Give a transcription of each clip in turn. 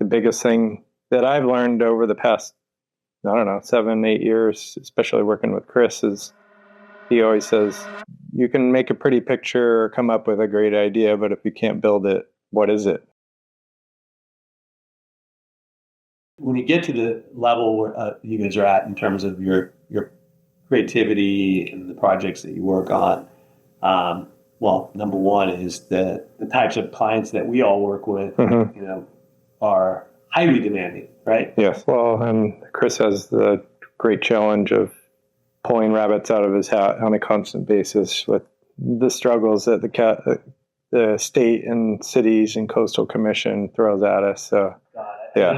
biggest thing that I've learned over the past, I don't know, 7, 8 years, especially working with Chris, is he always says, you can make a pretty picture or come up with a great idea, but if you can't build it, what is it? When you get to the level where you guys are at in terms of your creativity and the projects that you work on, well, number one is the types of clients that we all work with, are highly demanding, right? Yes. Well, and Chris has the great challenge of pulling rabbits out of his hat on a constant basis with the struggles that the state and cities and coastal commission throws at us. So, my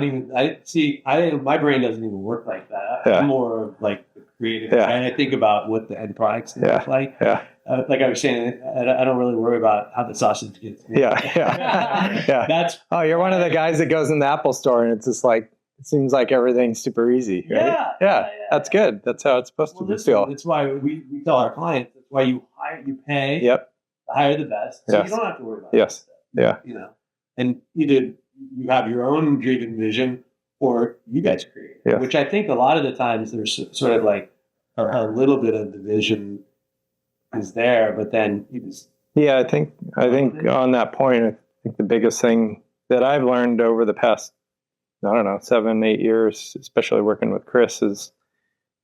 brain doesn't even work like that. Yeah. I'm more of like the creative. Yeah. And I think about what the end products look like. Yeah. Like I was saying, I don't really worry about how the sausage gets made. Yeah. You're one of the guys that goes in the Apple store and it's just like, it seems like everything's super easy, right? Yeah. That's good. That's how it's supposed to feel. That's why we tell our clients, that's why you pay. Yep. Hire the best. So you don't have to worry about it. Yeah. And either you have your own driven vision or you guys create, which I think a lot of the times there's sort of like a little bit of the vision is there, but then you just. Yeah, I think on that point, I think the biggest thing that I've learned over the past, I don't know, 7, 8 years, especially working with Chris, is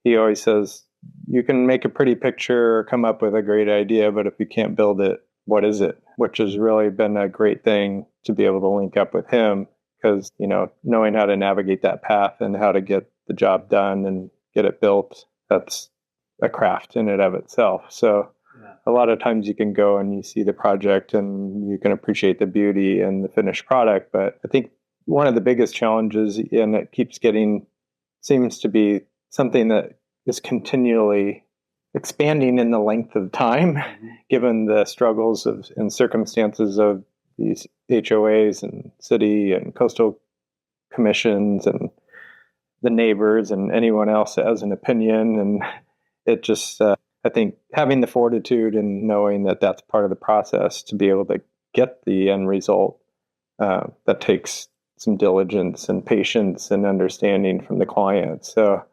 he always says, you can make a pretty picture or come up with a great idea, but if you can't build it, what is it? Which has really been a great thing to be able to link up with him because, knowing how to navigate that path and how to get the job done and get it built, that's a craft in and of itself. So a lot of times you can go and you see the project and you can appreciate the beauty and the finished product. But I think one of the biggest challenges, and it seems to be something that is continually expanding in the length of time, given the struggles and circumstances of these HOAs and city and coastal commissions and the neighbors and anyone else that has an opinion. And it just, I think having the fortitude and knowing that that's part of the process to be able to get the end result, that takes some diligence and patience and understanding from the client. So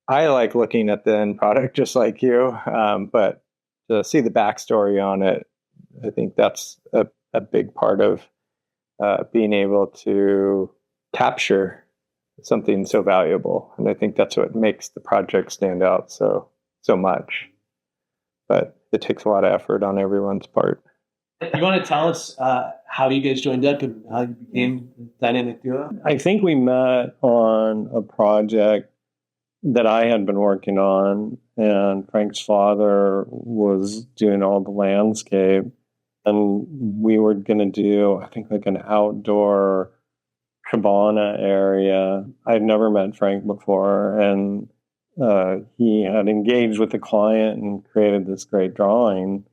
I like looking at the end product just like you, but to see the backstory on it, I think that's a big part of being able to capture something so valuable. And I think that's what makes the project stand out so much. But it takes a lot of effort on everyone's part. You want to tell us how you guys joined up and how you became Dynamic Duo? I think we met on a project that I had been working on, and Frank's father was doing all the landscape. And we were going to do, I think, like an outdoor cabana area. I'd never met Frank before, and he had engaged with the client and created this great drawing.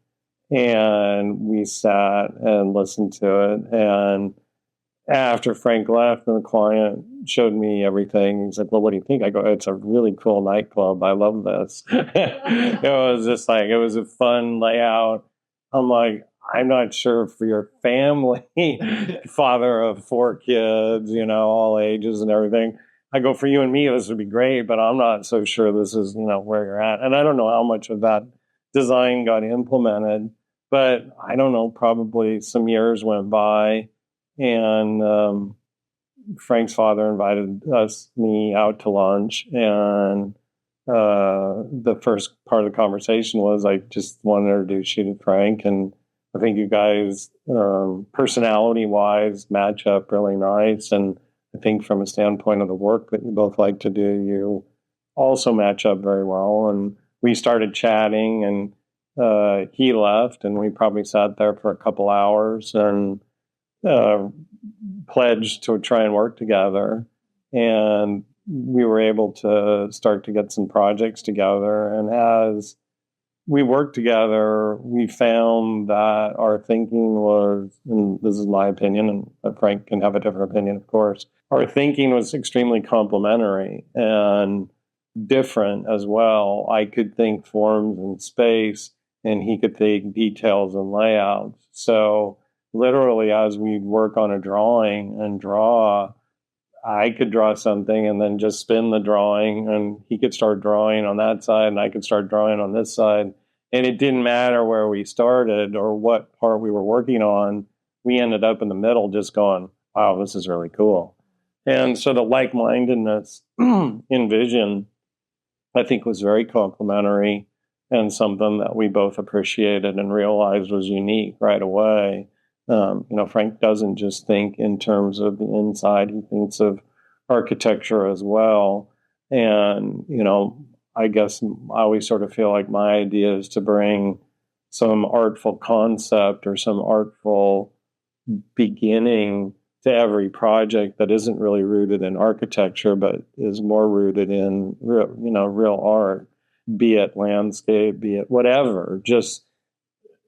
And we sat and listened to it. And after Frank left and the client showed me everything, he's like, well, what do you think? I go, it's a really cool nightclub. I love this. It was just like, it was a fun layout. I'm like, I'm not sure for your family, father of 4 kids, all ages and everything. I go, for you and me, this would be great, but I'm not so sure this is, where you're at. And I don't know how much of that design got implemented, but I don't know, probably some years went by, and Frank's father invited me out to lunch, and the first part of the conversation was I just wanted to introduce you to Frank, and I think you guys, personality-wise, match up really nice, and I think from a standpoint of the work that you both like to do, you also match up very well. And we started chatting, and he left, and we probably sat there for a couple hours and pledged to try and work together. And we were able to start to get some projects together. And as we worked together, we found that our thinking was, and this is my opinion, and Frank can have a different opinion, of course, our thinking was extremely complementary and different as well. I could think forms and space, and he could think details and layouts. So literally, as we work on a drawing and draw, I could draw something and then just spin the drawing, and he could start drawing on that side and I could start drawing on this side. And it didn't matter where we started or what part we were working on. We ended up in the middle just going, wow, this is really cool. And so the like-mindedness in vision, I think, was very complimentary and something that we both appreciated and realized was unique right away. Frank doesn't just think in terms of the inside, he thinks of architecture as well. And, I guess I always sort of feel like my idea is to bring some artful concept or some artful beginning to every project that isn't really rooted in architecture, but is more rooted in real art, be it landscape, be it whatever. Just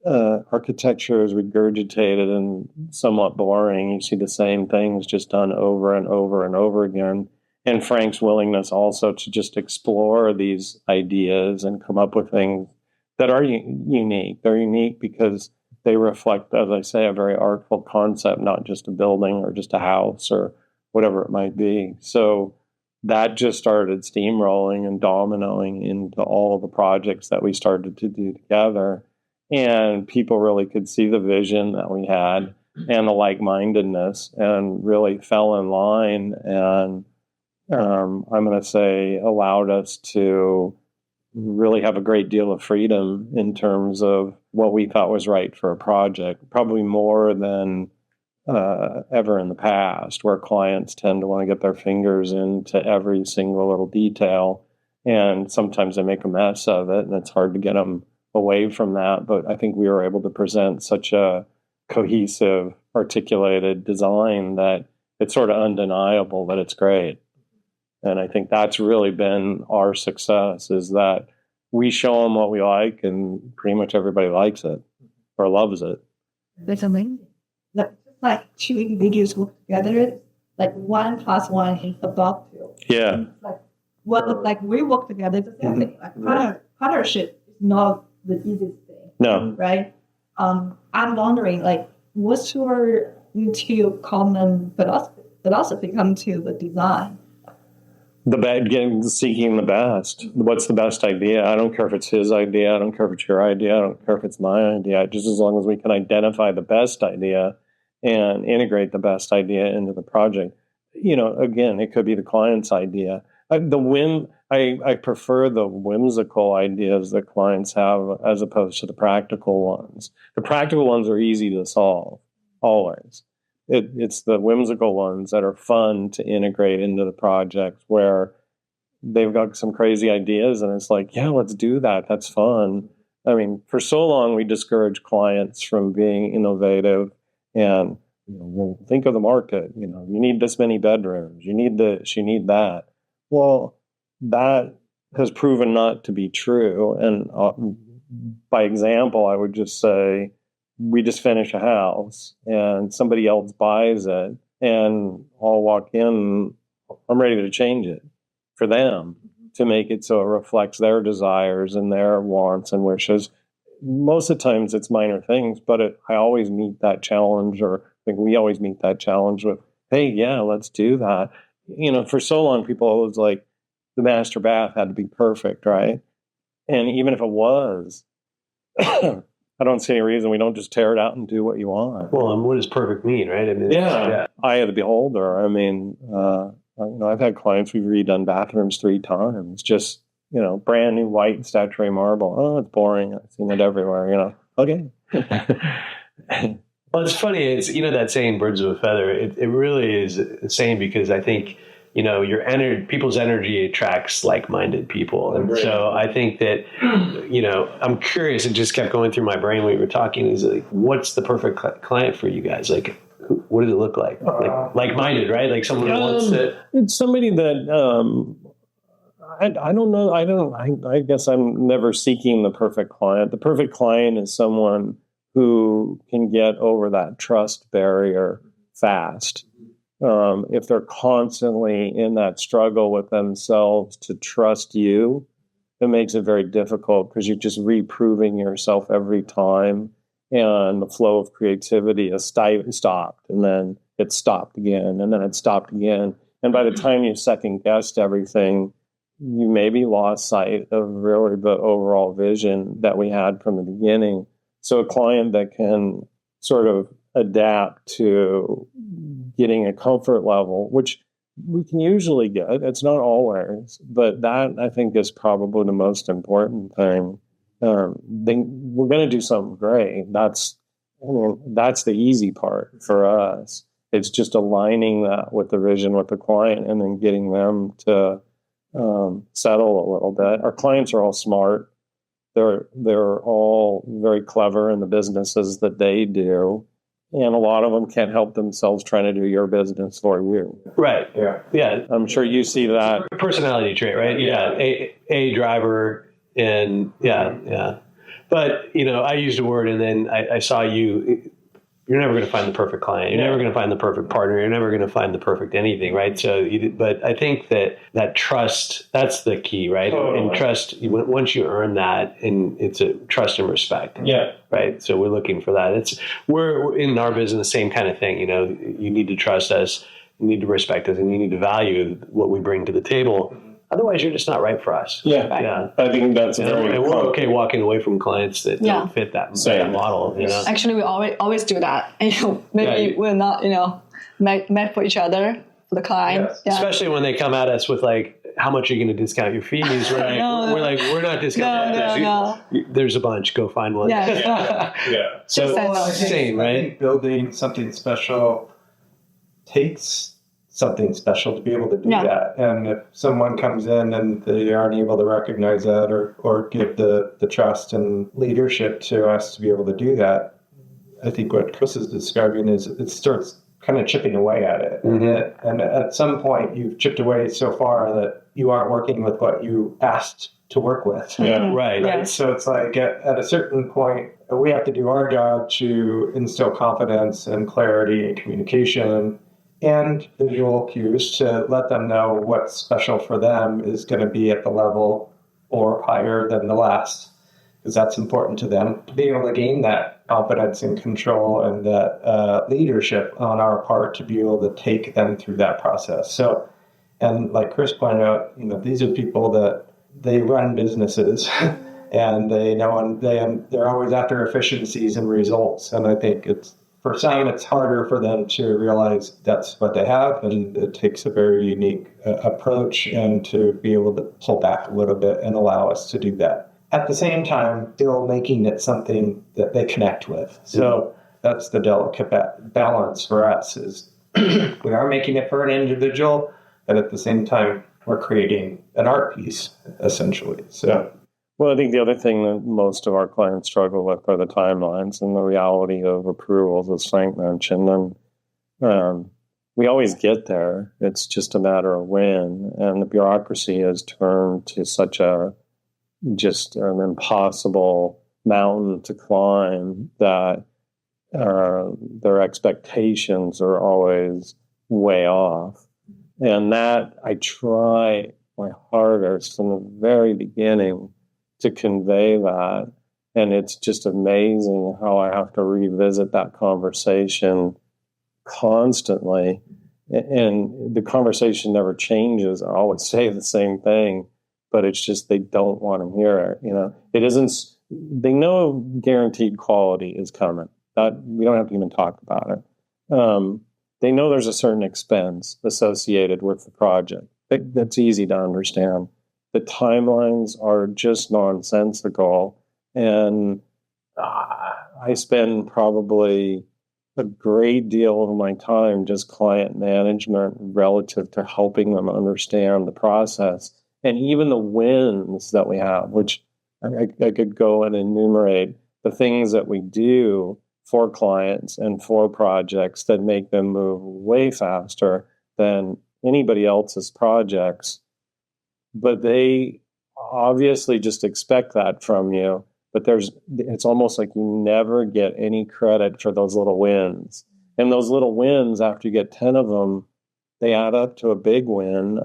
architecture is regurgitated and somewhat boring. You see the same things just done over and over and over again. And Frank's willingness also to just explore these ideas and come up with things that are unique. They're unique because they reflect, as I say, a very artful concept, not just a building or just a house or whatever it might be. So that just started steamrolling and dominoing into all of the projects that we started to do together. And people really could see the vision that we had and the like-mindedness and really fell in line and I'm going to say allowed us to really have a great deal of freedom in terms of what we thought was right for a project, probably more than ever in the past, where clients tend to want to get their fingers into every single little detail. And sometimes they make a mess of it, and it's hard to get them away from that. But I think we were able to present such a cohesive, articulated design that it's sort of undeniable that it's great. And I think that's really been our success, is that we show them what we like and pretty much everybody likes it or loves it. That's amazing. Like two individuals work together, like 1 + 1 is above 2. Yeah. Like we work together, partnership is not the easiest thing. No. Right? I'm wondering, what's your common philosophy come to the design? Seeking the best. What's the best idea? I don't care if it's his idea. I don't care if it's your idea. I don't care if it's my idea. Just as long as we can identify the best idea and integrate the best idea into the project. Again, it could be the client's idea. I prefer the whimsical ideas that clients have as opposed to the practical ones. The practical ones are easy to solve, always. It's the whimsical ones that are fun to integrate into the project, where they've got some crazy ideas and it's like, yeah, let's do that. That's fun. I mean, for so long, we discourage clients from being innovative and, we'll think of the market. You need this many bedrooms. You need this, you need that. Well, that has proven not to be true. And by example, I would just say, we just finish a house and somebody else buys it and I'll walk in, I'm ready to change it for them to make it so it reflects their desires and their wants and wishes. Most of the times it's minor things, but I always meet that challenge, or I think we always meet that challenge with, hey, yeah, let's do that. For so long, people always like the master bath had to be perfect, right? And even if it was, I don't see any reason we don't just tear it out and do what you want. Well, and what does perfect mean, right? I mean, yeah. Eye of the beholder. I mean, I've had clients, we've redone bathrooms 3 times, just, brand new white statuary marble. Oh, it's boring. I've seen it everywhere, Okay. Well, it's funny. It's, that saying, birds of a feather, it really is a saying, because I think, people's energy attracts like-minded people. And so I think that, I'm curious, it just kept going through my brain when we were talking, is like, what's the perfect client for you guys? Like, what does it look like? Like-minded, right? Like someone who wants to... It's somebody that, I don't know. I guess I'm never seeking the perfect client. The perfect client is someone who can get over that trust barrier fast. If they're constantly in that struggle with themselves to trust you, it makes it very difficult, because you're just reproving yourself every time, and the flow of creativity is stopped, and then it's stopped again, and then it's stopped again. And by the time you second guessed everything, you maybe lost sight of really the overall vision that we had from the beginning. So a client that can sort of adapt to getting a comfort level, which we can usually get, it's not always, but that I think is probably the most important thing. We're going to do something great. That's the easy part for us. It's just aligning that with the vision with the client and then getting them to settle a little bit. Our clients are all smart. They're all very clever in the businesses that they do, and a lot of them can't help themselves trying to do your business for you. Right. Yeah. I'm sure you see that. Personality trait, right? Yeah. A driver, and yeah. But I used a word, and then I saw you. You're never going to find the perfect client. You're never going to find the perfect partner. You're never going to find the perfect anything, right? So, but I think that trust, that's the key, right? Totally. And trust, once you earn that, and it's a trust and respect. Yeah. Right. So we're looking for that. We're in our business, same kind of thing. You need to trust us, you need to respect us, and you need to value what we bring to the table. Otherwise, you're just not right for us. Yeah. I think that's and we're okay walking away from clients that don't fit that model. Actually, we always do that. Maybe we're not, meant for each other, for the client. Yes. Yeah. Especially when they come at us with how much are you going to discount your fees? We're not discounting. No. There's a bunch. Go find one. Yeah. So same, right? I think building something special takes something special to be able to do that. And if someone comes in and they aren't able to recognize that or give the trust and leadership to us to be able to do that, I think what Chris is describing is it starts kind of chipping away at it. Mm-hmm. And at some point, you've chipped away so far that you aren't working with what you asked to work with. Yeah, right. Yes. So it's like at a certain point, we have to do our job to instill confidence and clarity and communication and visual cues to let them know what's special for them is going to be at the level or higher than the last, because that's important to them to be able to gain that confidence and control and that leadership on our part to be able to take them through that process. So, and like Chris pointed out, these are people that they run businesses and they know, and they're always after efficiencies and results. And I think for some, it's harder for them to realize that's what they have, and it takes a very unique approach and to be able to pull back a little bit and allow us to do that. At the same time, still making it something that they connect with. So that's the delicate balance for us is we are making it for an individual, but at the same time, we're creating an art piece, essentially. So. Well, I think the other thing that most of our clients struggle with are the timelines and the reality of approvals, as Frank mentioned. And we always get there. It's just a matter of when. And the bureaucracy has turned to such an impossible mountain to climb that their expectations are always way off. And that I try my hardest from the very beginning to convey that. And it's just amazing how I have to revisit that conversation constantly. And the conversation never changes. I always say the same thing, but it's just they don't want to hear it. It isn't, they know guaranteed quality is coming. We don't have to even talk about it. They know there's a certain expense associated with the project. That's easy to understand. The timelines are just nonsensical. And I spend probably a great deal of my time just client management relative to helping them understand the process. And even the wins that we have, which I could go and enumerate the things that we do for clients and for projects that make them move way faster than anybody else's projects. But they obviously just expect that from you. But it's almost like you never get any credit for those little wins. And those little wins, after you get 10 of them, they add up to a big win.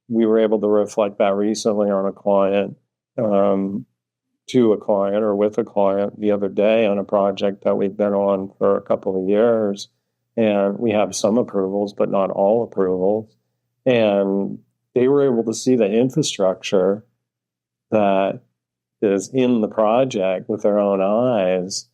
We were able to reflect that recently on a client, to a client or with a client the other day on a project that we've been on for a couple of years. And we have some approvals, but not all approvals. And they were able to see the infrastructure that is in the project with their own eyes.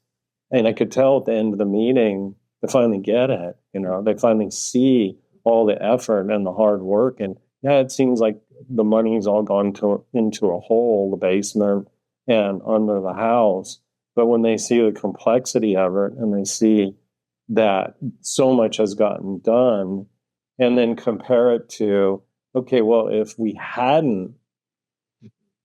And I could tell at the end of the meeting, they finally get it. They finally see all the effort and the hard work. And yeah, it seems like the money's all gone into a hole, the basement and under the house. But when they see the complexity of it and they see that so much has gotten done, and then compare it to, okay, well, if we hadn't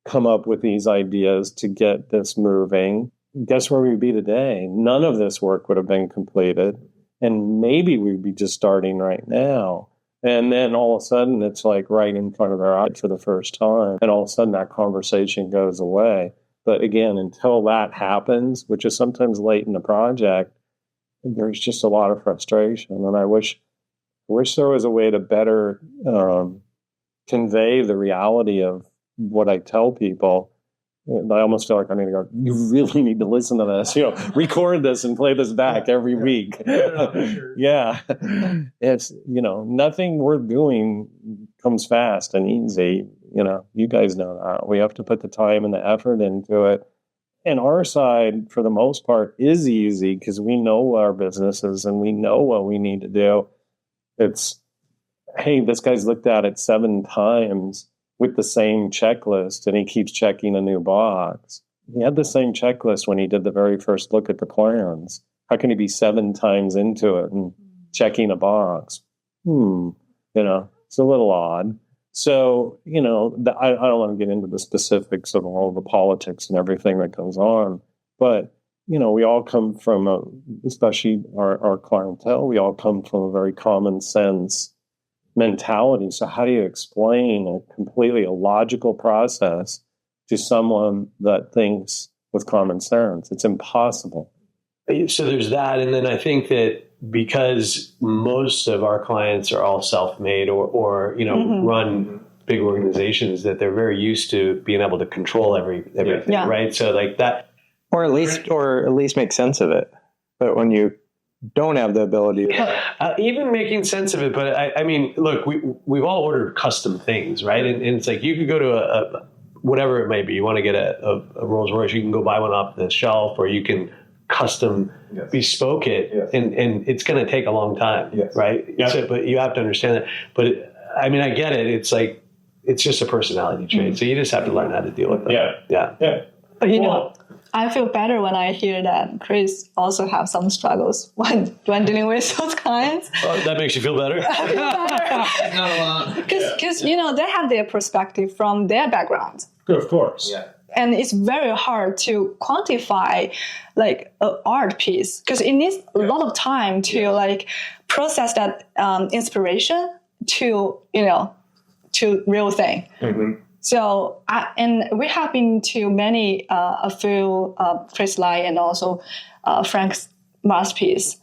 come up with these ideas to get this moving, guess where we'd be today? None of this work would have been completed. And maybe we'd be just starting right now. And then all of a sudden, it's like right in front of their eyes for the first time. And all of a sudden, that conversation goes away. But again, until that happens, which is sometimes late in the project, there's just a lot of frustration. And I wish there was a way to better convey the reality of what I tell people. I almost feel like I need to go, you really need to listen to this, record this and play this back every week. Yeah. It's, nothing worth doing comes fast and easy. You guys know that. We have to put the time and the effort into it. And our side, for the most part, is easy because we know our businesses and we know what we need to do. It's, hey, this guy's looked at it 7 times with the same checklist and he keeps checking a new box. He had the same checklist when he did the very first look at the plans. How can he be 7 times into it and checking a box? It's a little odd. So, I don't want to get into the specifics of all the politics and everything that goes on, but, we all come from, especially our clientele, we all come from a very common sense mentality. So how do you explain a completely illogical process to someone that thinks with common sense? It's impossible. So there's that. And then I think that because most of our clients are all self-made or run big organizations, that they're very used to being able to control everything, right? So like that. Or at least make sense of it. But when you don't have the ability to... even making sense of it. But I mean, look, we've all ordered custom things, right? And it's like you could go to a whatever it may be. You want to get a Rolls Royce, you can go buy one off the shelf, or you can custom bespoke it, and it's going to take a long time, right? So, but you have to understand that. But I mean, I get it. It's like it's just a personality trait, so you just have to learn how to deal with that. Yeah. But I feel better when I hear that Chris also have some struggles when dealing with those clients. That makes you feel better. I feel better. Not a lot. Because they have their perspective from their background. Of course. Yeah. And it's very hard to quantify like an art piece because it needs a lot of time to process that inspiration to real thing. Mm-hmm. So and we have been to a few Chris Lai and also Frank's masterpiece.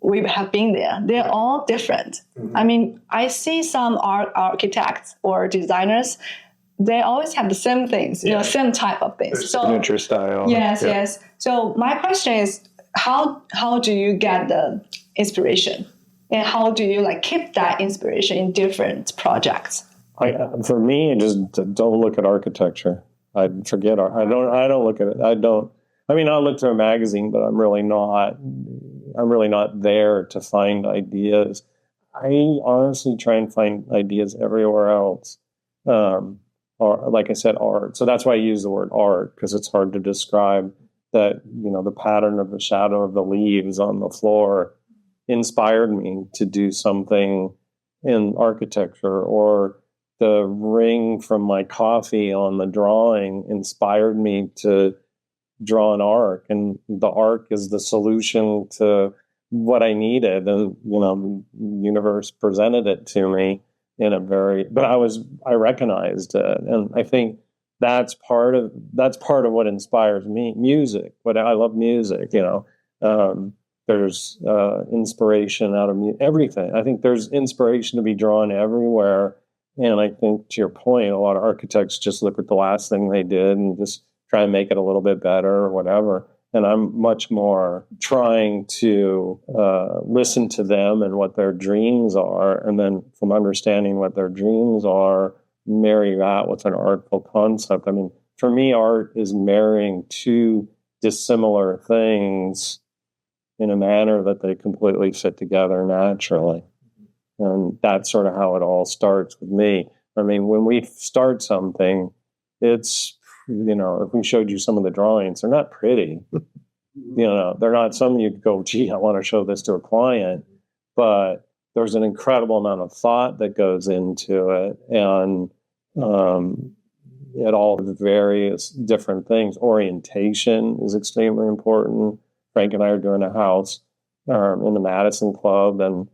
We have been there. They're all different. Mm-hmm. I mean, I see some architects or designers. They always have the same things, same type of things. So signature style. Yes. So my question is, how do you get the inspiration, and how do you keep that inspiration in different projects? For me, just don't look at architecture. I forget. I don't look at it. I mean, I'll look to a magazine, but I'm really not there to find ideas. I honestly try and find ideas everywhere else. Or like I said, art. So that's why I use the word art, because it's hard to describe that, the pattern of the shadow of the leaves on the floor inspired me to do something in architecture, or the ring from my coffee on the drawing inspired me to draw an arc, and the arc is the solution to what I needed. And, the universe presented it to me but I recognized it. And I think that's part of what inspires me. Music, but I love music, there's inspiration out of everything. I think there's inspiration to be drawn everywhere. And I think, to your point, a lot of architects just look at the last thing they did and just try and make it a little bit better or whatever. And I'm much more trying to listen to them and what their dreams are. And then from understanding what their dreams are, marry that with an artful concept. I mean, for me, art is marrying two dissimilar things in a manner that they completely fit together naturally. And that's sort of how it all starts with me. I mean, when we start something, it's, if we showed you some of the drawings, they're not pretty. They're not something you'd go, gee, I want to show this to a client. But there's an incredible amount of thought that goes into it. And at all the various different things. Orientation is extremely important. Frank and I are doing a house in the Madison Club, and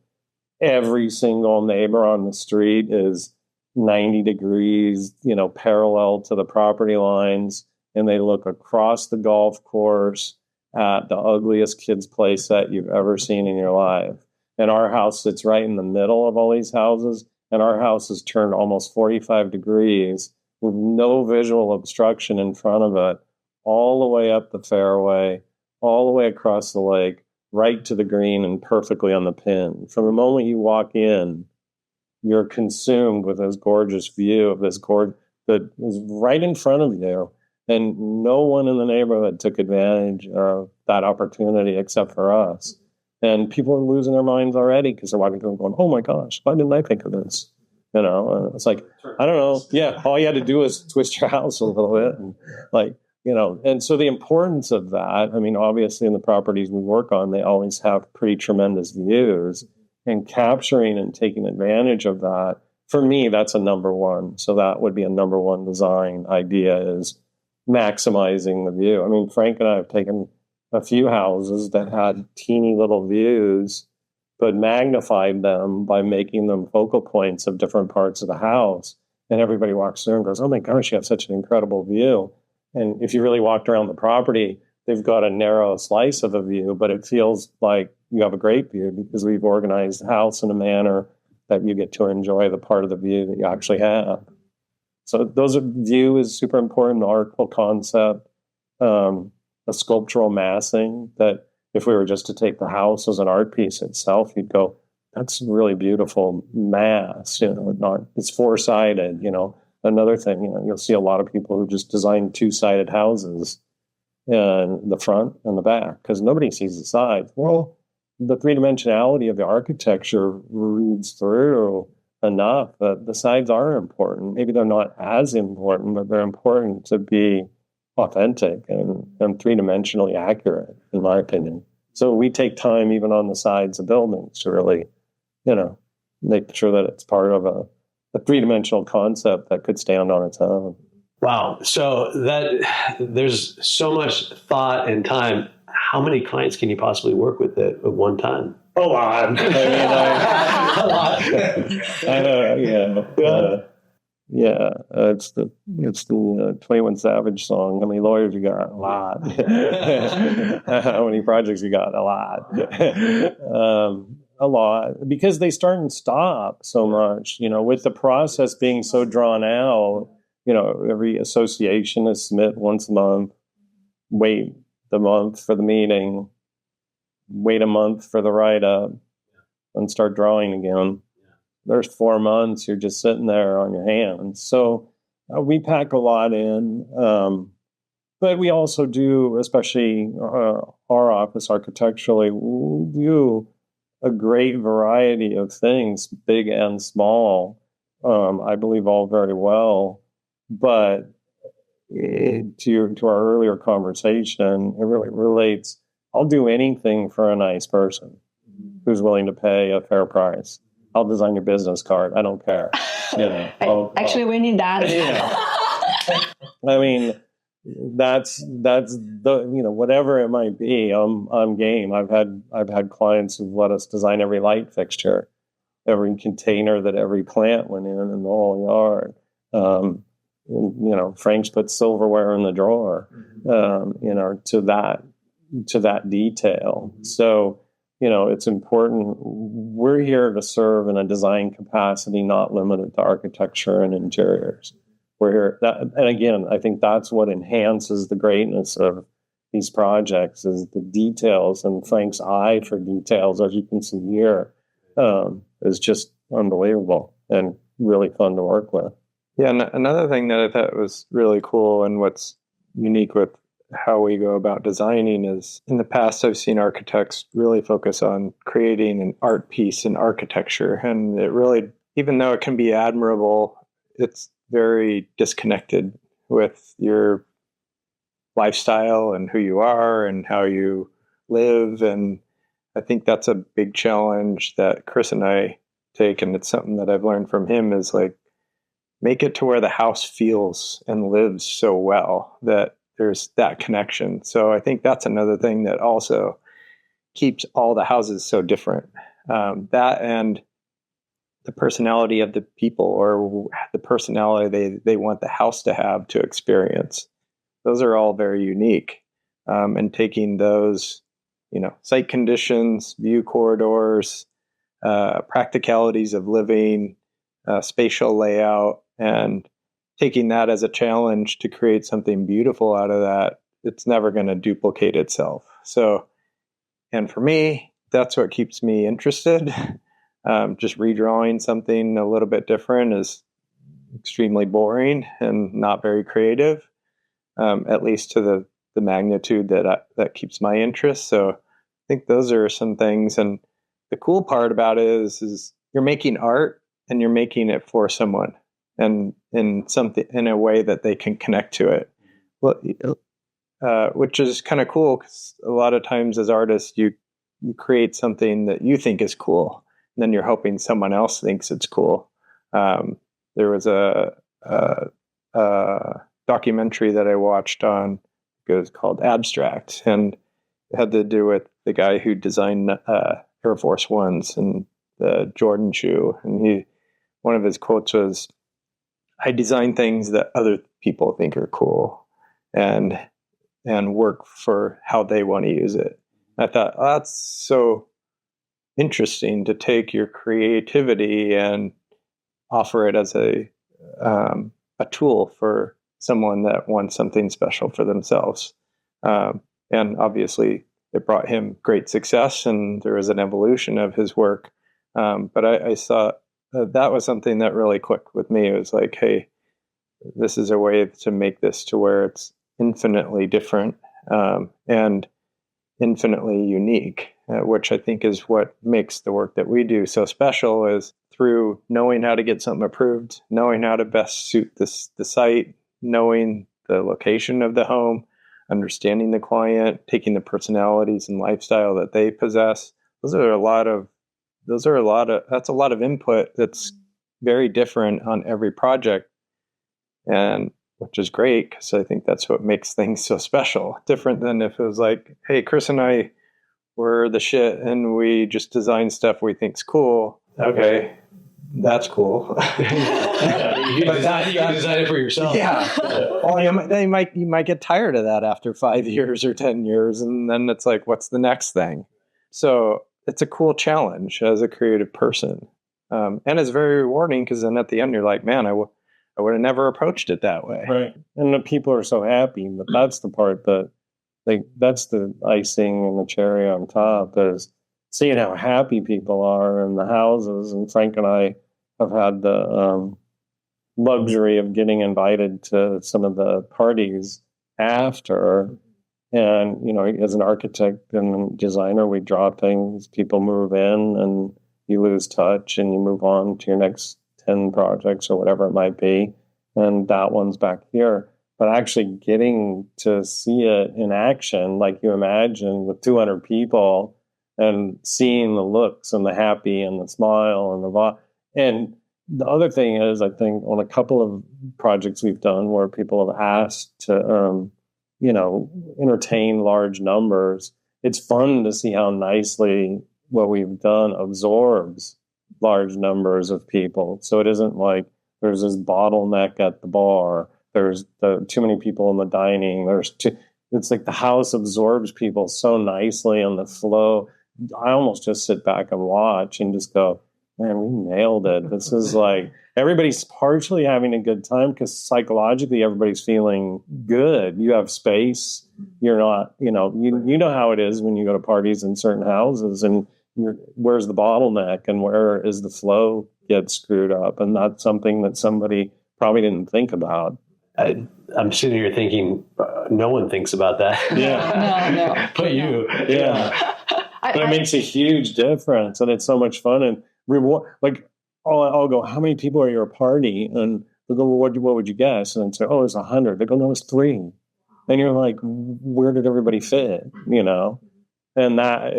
every single neighbor on the street is 90 degrees, parallel to the property lines, and they look across the golf course at the ugliest kids' play set you've ever seen in your life. And our house sits right in the middle of all these houses, and our house is turned almost 45 degrees with no visual obstruction in front of it, all the way up the fairway, all the way across the lake, right to the green and perfectly on the pin. From the moment you walk in, you're consumed with this gorgeous view of this gorge that is right in front of you. And no one in the neighborhood took advantage of that opportunity except for us. And people are losing their minds already because they're walking through and going, oh my gosh, why didn't I think of this? And it's like, I don't know. Yeah, all you had to do was twist your house a little bit. And and so the importance of that, I mean, obviously in the properties we work on, they always have pretty tremendous views, and capturing and taking advantage of that, for me, that's a number one. So that would be a number one design idea, is maximizing the view. I mean, Frank and I have taken a few houses that had teeny little views, but magnified them by making them focal points of different parts of the house. And everybody walks through and goes, oh my gosh, you have such an incredible view. And if you really walked around the property, they've got a narrow slice of a view, but it feels like you have a great view because we've organized the house in a manner that you get to enjoy the part of the view that you actually have. So view is super important, the artful concept, a sculptural massing that if we were just to take the house as an art piece itself, you'd go, that's a really beautiful mass, it's four-sided, Another thing, you'll see a lot of people who just design two-sided houses in the front and the back because nobody sees the sides. Well, the three-dimensionality of the architecture reads through enough that the sides are important. Maybe they're not as important, but they're important to be authentic and three-dimensionally accurate, in my opinion. So we take time even on the sides of buildings to really, make sure that it's part of a three-dimensional concept that could stand on its own. Wow. So there's so much thought and time. How many clients can you possibly work with at one time? A lot. A lot. I know. Yeah. It's the 21 Savage song. How many lawyers you got? A lot. How many projects you got? A lot. A lot, because they start and stop so much, with the process being so drawn out. Every association is submit once a month, wait the month for the meeting, wait a month for the write-up, and start drawing again. There's 4 months, you're just sitting there on your hands. So we pack a lot in, but we also do, especially our office architecturally, we do a great variety of things, big and small, I believe all very well. But to our earlier conversation, it really relates. I'll do anything for a nice person who's willing to pay a fair price. I'll design your business card. I don't care. Actually, we need that. I mean, that's the whatever it might be. I'm game. I've had clients who've let us design every light fixture, every container that every plant went in the whole yard. Frank's put silverware in the drawer. To that detail. So it's important. We're here to serve in a design capacity, not limited to architecture and interiors. We're here, and again, I think that's what enhances the greatness of these projects is the details, and Frank's eye for details, as you can see here, is just unbelievable and really fun to work with. Yeah, and another thing that I thought was really cool and what's unique with how we go about designing is in the past I've seen architects really focus on creating an art piece in architecture, and it really, even though it can be admirable, it's very disconnected with your lifestyle and who you are and how you live. And I think that's a big challenge that Chris and I take, and it's something that I've learned from him, is like, make it to where the house feels and lives so well that there's that connection. So I think that's another thing that also keeps all the houses so different. That and the personality of the people, or the personality they want the house to have to experience. Those are all very unique. And taking those, site conditions, view corridors, practicalities of living, spatial layout, and taking that as a challenge to create something beautiful out of that, it's never going to duplicate itself. So, and for me, that's what keeps me interested. Just redrawing something a little bit different is extremely boring and not very creative, at least to the magnitude that keeps my interest. So I think those are some things. And the cool part about it is you're making art and you're making it for someone, and in a way that they can connect to it. Well, which is kind of cool, because a lot of times as artists, you create something that you think is cool, and then you're hoping someone else thinks it's cool. There was a documentary that I watched on, it was called Abstract, and it had to do with the guy who designed Air Force Ones and the Jordan shoe. And one of his quotes was, "I design things that other people think are cool and work for how they want to use it." I thought, oh, that's so interesting, to take your creativity and offer it as a tool for someone that wants something special for themselves. And obviously it brought him great success, and there was an evolution of his work. But I saw that was something that really clicked with me. It was like, hey, this is a way to make this to where it's infinitely different and infinitely unique, which I think is what makes the work that we do so special, is through knowing how to get something approved, knowing how to best suit the site, knowing the location of the home, understanding the client, taking the personalities and lifestyle that they possess. That's a lot of input that's very different on every project, and which is great, because I think that's what makes things so special. Different than if it was like, hey, Chris and I were the shit and we just design stuff we think's cool. Okay, that's cool. You design it for yourself. Yeah. Well, you might get tired of that after 5 years or 10 years, and then it's like, what's the next thing? So it's a cool challenge as a creative person, and it's very rewarding, because then at the end you're like, man, I would have never approached it that way. Right. And the people are so happy, but that's the part that, that's the icing and the cherry on top, is seeing how happy people are in the houses. And Frank and I have had the luxury of getting invited to some of the parties after. And, as an architect and designer, we draw things, people move in, and you lose touch and you move on to your next 10 projects or whatever it might be. And that one's back here. But actually getting to see it in action, like you imagine, with 200 people, and seeing the looks and the happy and the smile and the vibe. And the other thing is, I think on a couple of projects we've done where people have asked to, entertain large numbers, it's fun to see how nicely what we've done absorbs large numbers of people. So it isn't like there's this bottleneck at the bar, there's too many people in the dining, it's like the house absorbs people so nicely, and the flow. I almost just sit back and watch and just go, man, we nailed it. This is like everybody's partially having a good time because psychologically everybody's feeling good. You have space. You're not, you know how it is when you go to parties in certain houses and where's the bottleneck and where is the flow get screwed up. And that's something that somebody probably didn't think about. I'm sitting here thinking, no one thinks about that. Yeah. No. But you. Yeah. But it makes a huge difference, and it's so much fun and reward. Like, I'll go, how many people are at your party? And they'll go, well, what would you guess? And I'd say, oh, it's 100. They go, no, it's 3. And you're like, where did everybody fit? You know, and that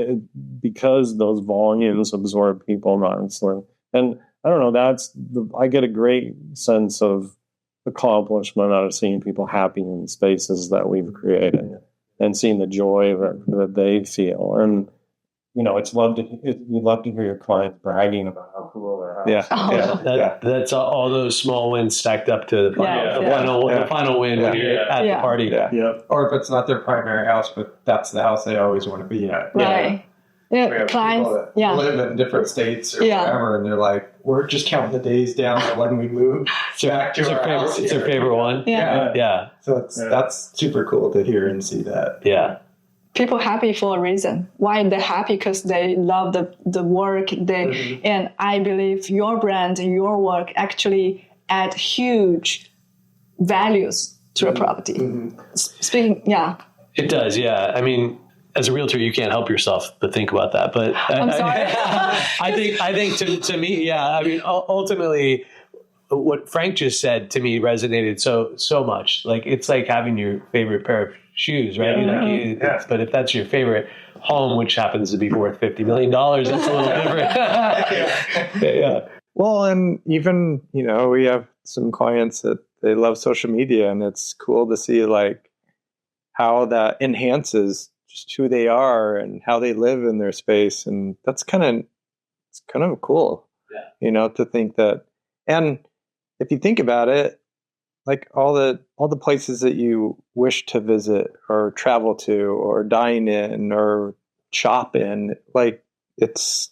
because those volumes absorb people nicely. And I don't know. I get a great sense of accomplishment out of seeing people happy in spaces that we've created and seeing the joy that they feel. And you know, you love to hear your clients bragging about how cool their house. Yeah. That's all those small wins stacked up to the final win when you're at the party. Yeah. Or if it's not their primary house, but that's the house they always want to be at. Right. Yeah. We have Clients. people that live in different states or whatever, and they're like, we're just counting the days down to when we move back to our house. It's their favorite one. Yeah. So that's super cool to hear and see that. Yeah. People happy for a reason. Why they're happy? Because they love the work. And I believe your brand and your work actually add huge values to a property. Speaking, it does. Yeah, I mean, as a realtor, you can't help yourself but think about that. But I'm sorry. I think to me, I mean, ultimately, what Frank just said to me resonated so much. Like it's like having your favorite pair of shoes, right? But if that's your favorite home, which happens to be worth $50 million, it's a little different. Well, and even, we have some clients that they love social media, and it's cool to see like how that enhances just who they are and how they live in their space. And that's kind of cool, to think that. And if you think about it, like all the places that you wish to visit or travel to or dine in or shop in, like it's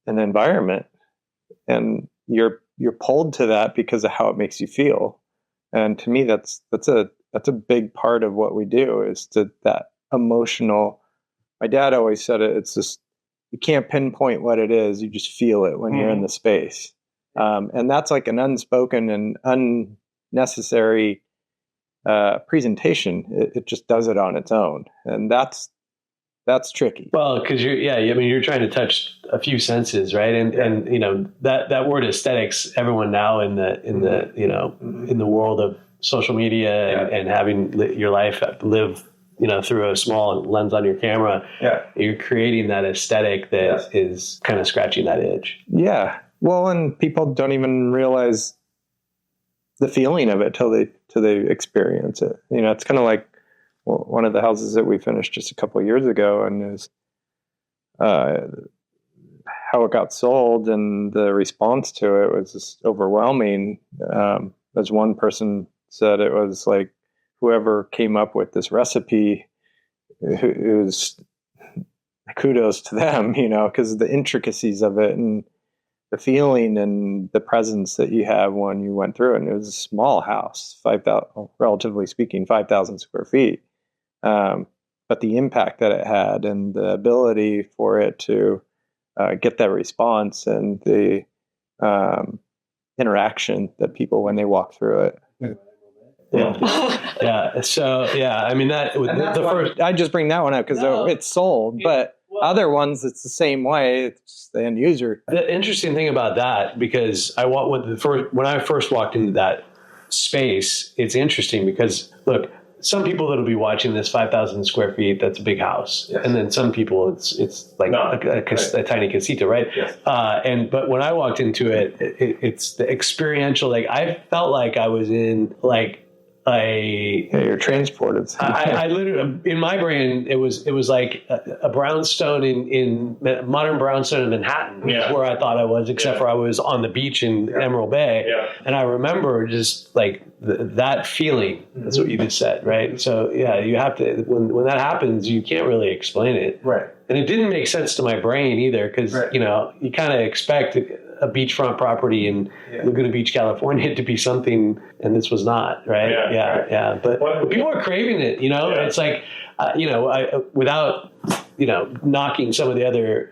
an environment, and you're pulled to that because of how it makes you feel. And to me, that's a big part of what we do is that emotional. My dad always said it. It's just you can't pinpoint what it is. You just feel it when you're in the space. And that's like an unspoken and unnecessary presentation. It just does it on its own, and that's tricky. Well, because you're trying to touch a few senses, right? And that word aesthetics. Everyone now in the world of social media and having your life live through a small lens on your camera, you're creating that aesthetic that is kind of scratching that itch. Yeah. Well, and people don't even realize the feeling of it till they experience it. It's kind of like one of the houses that we finished just a couple of years ago, and it was how it got sold, and the response to it was just overwhelming. As one person said, it was like whoever came up with this recipe, it was kudos to them, because the intricacies of it and the feeling and the presence that you have when you went through it. And it was a small house, 5,000, relatively speaking, 5,000 square feet. But the impact that it had and the ability for it to get that response and the interaction that people when they walk through it. So I mean the first. I just bring that one up because it's sold, but other ones it's the same way. It's just the end user. The interesting thing about that, because when I first walked into that space, it's interesting because look, some people that'll be watching this 5,000 square feet, that's a big house, and then some people it's like a tiny casita, right? Yes. But when I walked into it, it's the experiential. Like I felt like I was in like you're transported. I literally, in my brain, it was like a brownstone in modern brownstone in Manhattan, where I thought I was, except for I was on the beach in Emerald Bay, and I remember just like that feeling. That's what you just said, right? So you have to when that happens, you can't really explain it, right? And it didn't make sense to my brain either, because you kind of expect a beachfront property in Laguna Beach, California to be something, and this was not, right? Yeah. But people are craving it, you know. It's like, without, knocking some of the other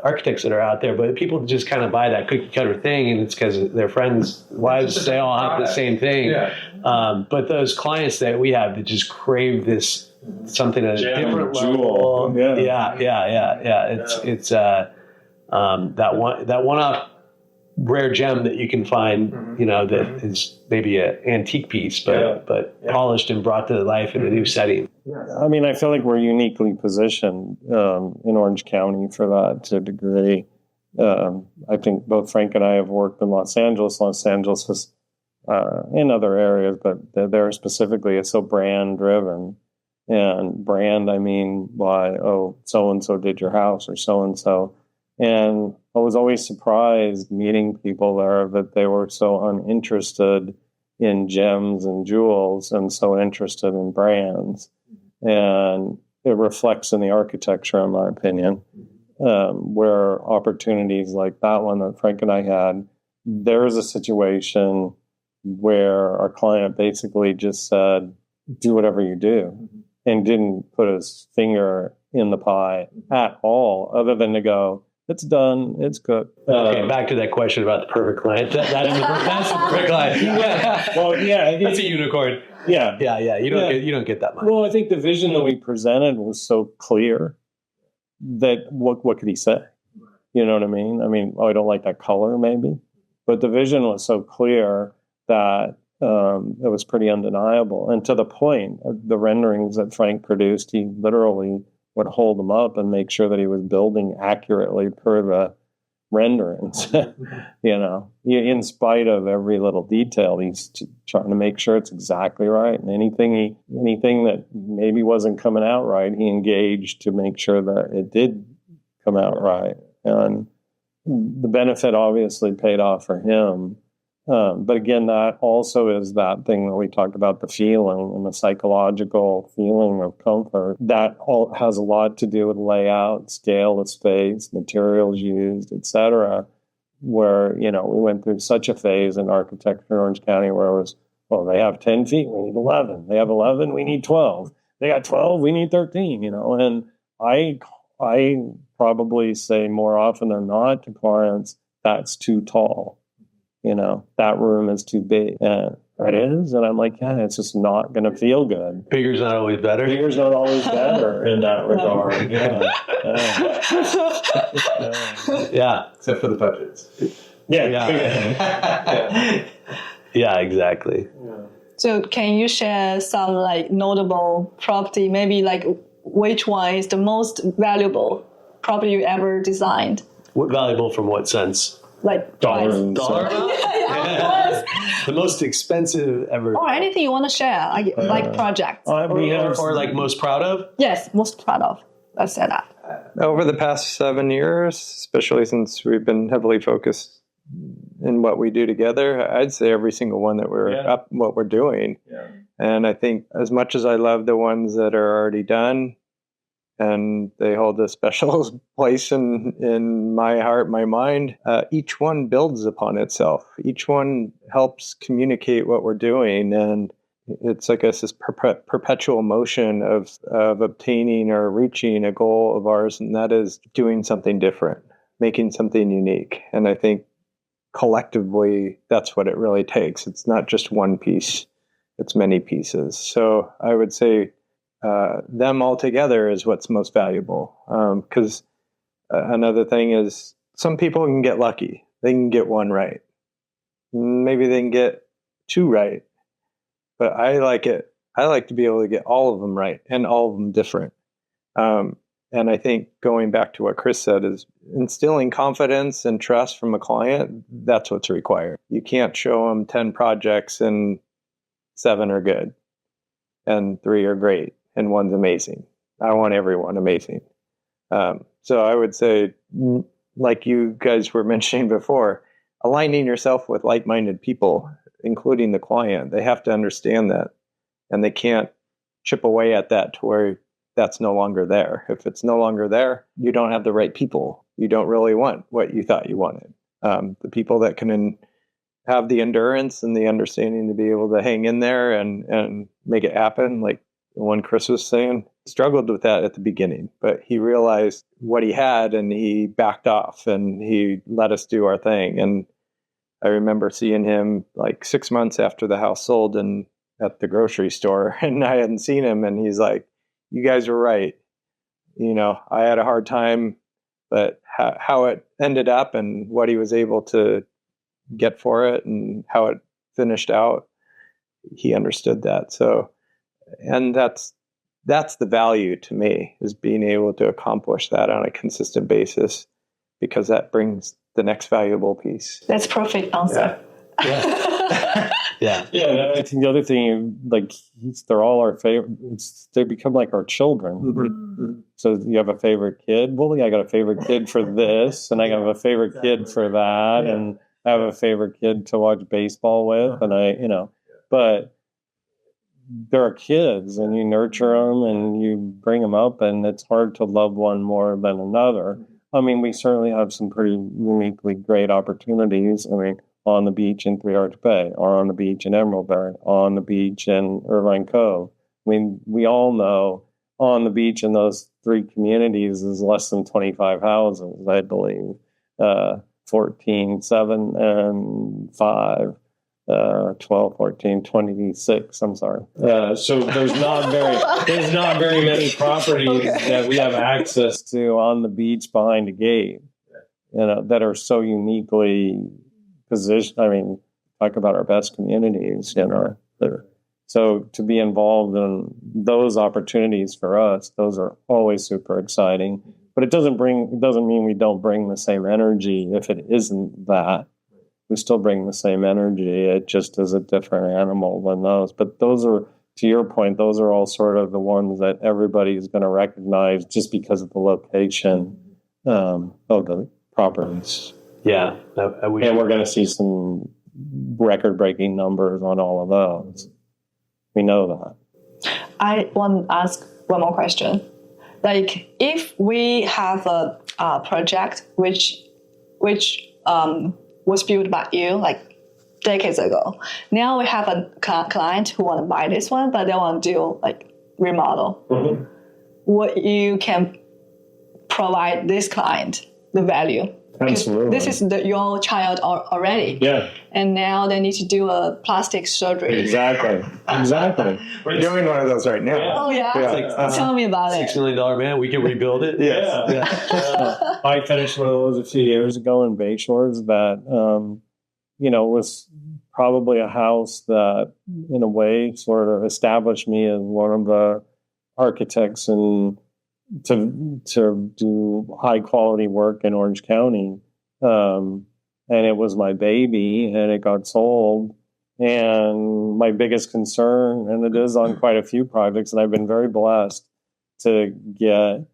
architects that are out there, but people just kind of buy that cookie cutter thing, and it's because their friends' wives, they all have the same thing. Yeah. But those clients that we have that just crave this something at a different level. Yeah. It's that one-off rare gem that you can find, that is maybe an antique piece, but polished and brought to life in a new setting. I mean, I feel like we're uniquely positioned in Orange County for that to a degree. I think both Frank and I have worked in Los Angeles. Los Angeles is in other areas, but there specifically is so brand driven. And brand, I mean by, so-and-so did your house or so-and-so. And I was always surprised meeting people there that they were so uninterested in gems and jewels and so interested in brands. And it reflects in the architecture, in my opinion, where opportunities like that one that Frank and I had, there's a situation where our client basically just said, do whatever you do, and didn't put his finger in the pie at all, other than to go, it's done, it's cooked. Okay, back to that question about the perfect client. That's the perfect client. That's a unicorn. Yeah. You don't get that much. Well, I think the vision that we presented was so clear that what could he say? You know what I mean? I mean, I don't like that color, maybe, but the vision was so clear that it was pretty undeniable. And to the point, the renderings that Frank produced, he literally would hold them up and make sure that he was building accurately per the renderings. In spite of every little detail, he's trying to make sure it's exactly right. And anything that maybe wasn't coming out right, he engaged to make sure that it did come out right. And the benefit obviously paid off for him. But again, that also is that thing that we talked about, the feeling and the psychological feeling of comfort. That all has a lot to do with layout, scale of space, materials used, etc. Where, we went through such a phase in architecture in Orange County where it was, they have 10 feet, we need 11. They have 11, we need 12. They got 12, we need 13, And I probably say more often than not to clients, that's too tall. That room is too big. And it is. And I'm like, it's just not going to feel good. Bigger's not always better. Bigger's not always better in that regard. Yeah. Except for the budgets. Yeah, exactly. Yeah. So can you share some notable property, maybe which one is the most valuable property you ever designed? What valuable from what sense? Dollar. The most expensive ever. Or anything you want to share, projects. Or most proud of? Yes, most proud of. Let's say that. Over the past 7 years, especially since we've been heavily focused in what we do together, I'd say every single one that we're up, what we're doing. Yeah. And I think as much as I love the ones that are already done, and they hold a special place in my heart, my mind, each one builds upon itself. Each one helps communicate what we're doing. And it's, I guess, this perpetual motion of obtaining or reaching a goal of ours, and that is doing something different, making something unique. And I think collectively, that's what it really takes. It's not just one piece, it's many pieces. So I would say them all together is what's most valuable. Because another thing is some people can get lucky. They can get one right. Maybe they can get two right. But I like it. I like to be able to get all of them right and all of them different. And I think going back to what Chris said is instilling confidence and trust from a client, that's what's required. You can't show them 10 projects and 7 are good and 3 are great and 1's amazing. I want everyone amazing. So I would say, like you guys were mentioning before, aligning yourself with like-minded people, including the client. They have to understand that, and they can't chip away at that to where that's no longer there. If it's no longer there, you don't have the right people. You don't really want what you thought you wanted. The people that can have the endurance and the understanding to be able to hang in there and make it happen. Like the one Chris was saying, struggled with that at the beginning, but he realized what he had and he backed off and he let us do our thing. And I remember seeing him like 6 months after the house sold and at the grocery store, and I hadn't seen him, and he's like, "You guys were right. I had a hard time, but how it ended up and what he was able to get for it and how it finished out, he understood that." So, and that's the value to me, is being able to accomplish that on a consistent basis, because that brings the next valuable piece. That's perfect answer. Yeah. Yeah, I think the other thing, like, they're all our favorite. They become like our children. Mm-hmm. So you have a favorite kid. Well, yeah, I got a favorite kid for this, and I have a favorite kid for that, and I have a favorite kid to watch baseball with, and but they're kids, and you nurture them and you bring them up, and it's hard to love one more than another. I mean, we certainly have some pretty uniquely great opportunities. I mean, on the beach in Three Arch Bay, or on the beach in Emerald Bay, on the beach in Irvine Cove. I mean, we all know on the beach in those three communities is less than 25 houses, I believe. 14, 7, and 5. 12, 14, 26. I'm sorry. So there's not very many properties that we have access to on the beach behind a gate, that are so uniquely positioned. I mean, talk about our best communities, so to be involved in those opportunities for us, those are always super exciting. But it doesn't mean we don't bring the same energy if it isn't that. We still bring the same energy. It just is a different animal than those. But those are, to your point, those are all sort of the ones that everybody is going to recognize just because of the location of the properties. Yeah. And we're going to see some record-breaking numbers on all of those. We know that. I want to ask one more question. Like, if we have a project which was built by you like decades ago, now we have a client who want to buy this one, but they want to do like remodel. Mm-hmm. What you can provide this client the value. Absolutely. This is your child already. Yeah. And now they need to do a plastic surgery. Exactly. We're doing one of those right now. Oh, yeah? Tell me about it. $6 million, man. We can rebuild it. Yeah. I finished one of those a few years ago in Bayshores that, was probably a house that, in a way, sort of established me as one of the architects and to do high quality work in Orange County. And it was my baby, and it got sold. And my biggest concern, and it is on quite a few projects, and I've been very blessed to get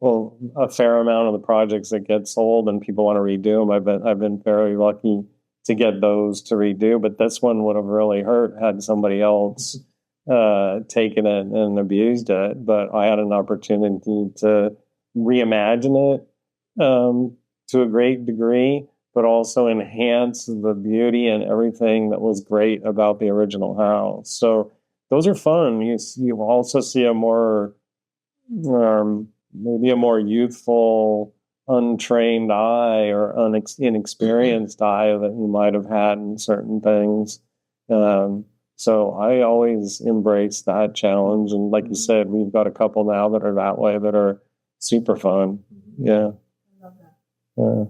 a fair amount of the projects that get sold and people want to redo them. I've been very lucky to get those to redo, but this one would have really hurt had somebody else taken it and abused it. But I had an opportunity to reimagine it to a great degree, but also enhance the beauty and everything that was great about the original house. So those are fun. You also see a more maybe a more youthful, untrained eye or inexperienced eye that you might have had in certain things. So I always embrace that challenge. And like you said, we've got a couple now that are that way that are super fun. Yeah. Yeah.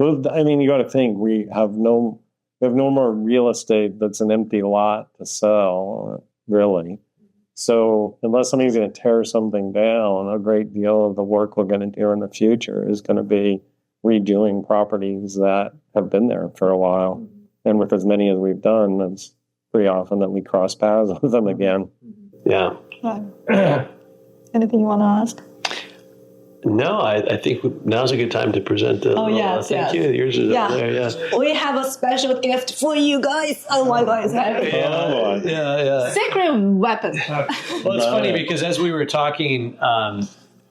I mean, you got to think we have no more real estate that's an empty lot to sell, really. So unless somebody's going to tear something down, a great deal of the work we're going to do in the future is going to be redoing properties that have been there for a while. And with as many as we've done, it's pretty often that we cross paths with them again. Yeah. Anything you want to ask? No, I think now's a good time to present the. Thank you. Yours is up there. Yeah. We have a special gift for you guys. Oh my God, it's heavy. Yeah. Secret weapon. Well, it's funny because as we were talking,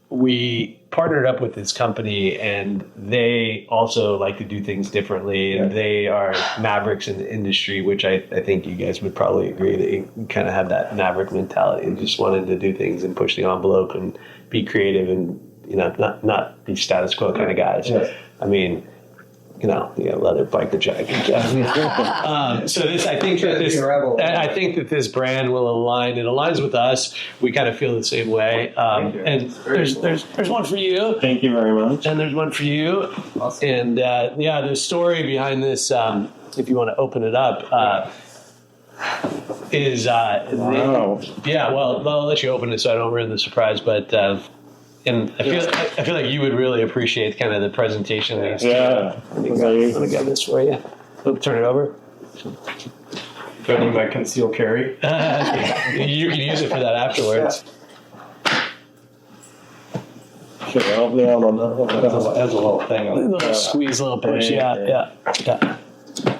we partnered up with this company, and they also like to do things differently, and they are mavericks in the industry, which I think you guys would probably agree that you kind of have that maverick mentality and just wanted to do things and push the envelope and be creative and, you know, not be status quo kind of guys. Yes. I mean, you got leather bike the jacket. So this, I think that this brand will align. It aligns with us. We kind of feel the same way. And there's one for you. Thank you very much. And there's one for you. Awesome. And the story behind this, if you want to open it up, is Wow. well, I'll let you open it so I don't ruin the surprise. But and I feel like you would really appreciate kind of the presentation of these. Yeah. I'm gonna get this for you. Turn it over. Do I need my concealed carry? You can use it for that afterwards. Should I help you out on that? That's a little thing. A little squeeze, a little push. Yeah.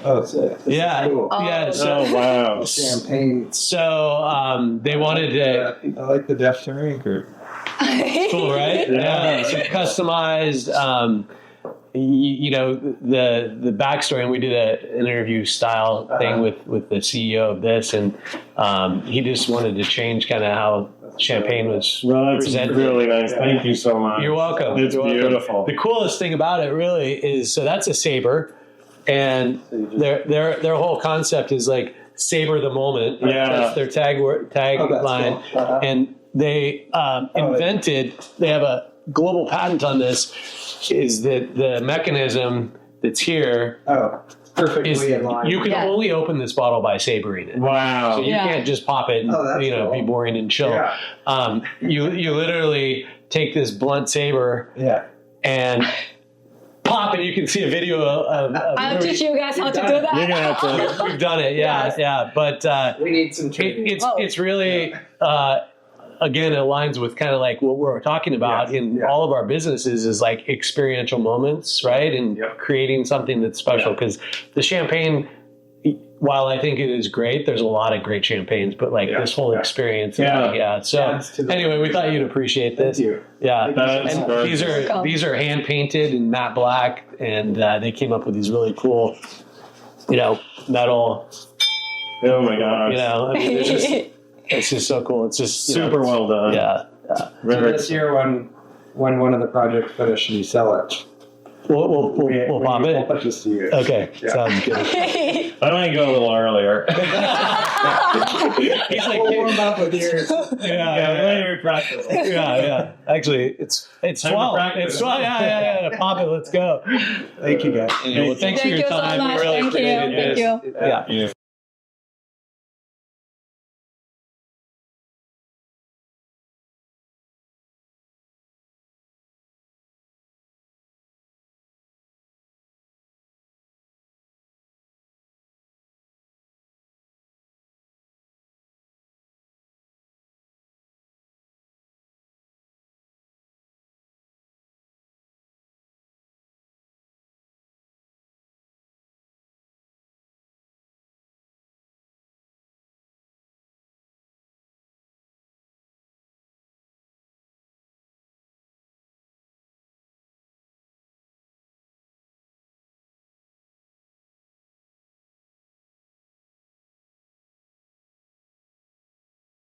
Oh, sick. Yeah. Cool. Yeah. Oh, wow. Champagne. So they wanted to. I like the Def Touring group. Cool, right? Yeah. So customized. The backstory, and we did an interview style thing with the CEO of this, and he just wanted to change kind of how champagne was presented. Really nice. Thank you so much. You're welcome. It's You're welcome. beautiful. The coolest thing about it really is, so that's a saber, and their whole concept is like savor the moment. Yeah. That's their tagline. Cool. And they invented, they have a global patent on this, is that the mechanism that's here perfectly is in line. you can only open this bottle by savoring it. Wow. So you can't just pop it and cool. be boring and chill. Yeah. You literally take this blunt saber and pop, and you can see a video of I'll teach you guys how to do that. You're gonna have to. We've done it, yeah. But we need some training. it's really again, it aligns with kind of like what we're talking about in all of our businesses, is like experiential moments, right? And creating something that's special, because the champagne, while I think it is great, there's a lot of great champagnes, but like this whole experience. So anyway, we thought you'd appreciate this. Thank you. Yeah. That's And gorgeous. these are hand painted in matte black, and they came up with these really cool, metal, Oh my gosh. I mean, it's just so cool. It's just Super well done. Yeah. So this year, when one of the projects finish, you sell it. We'll pop it. We'll put this to you. Okay, sounds good. I might go a little earlier. He's like, We'll warm up with yours. Later practice. yeah. Actually, it's Time to 12. practice. It's 12. Yeah. Pop it. Let's go. Thank you, guys. Well, thanks for Thank your you so time. much. We really Thank you. appreciate Thank this. you. Yeah. Yeah.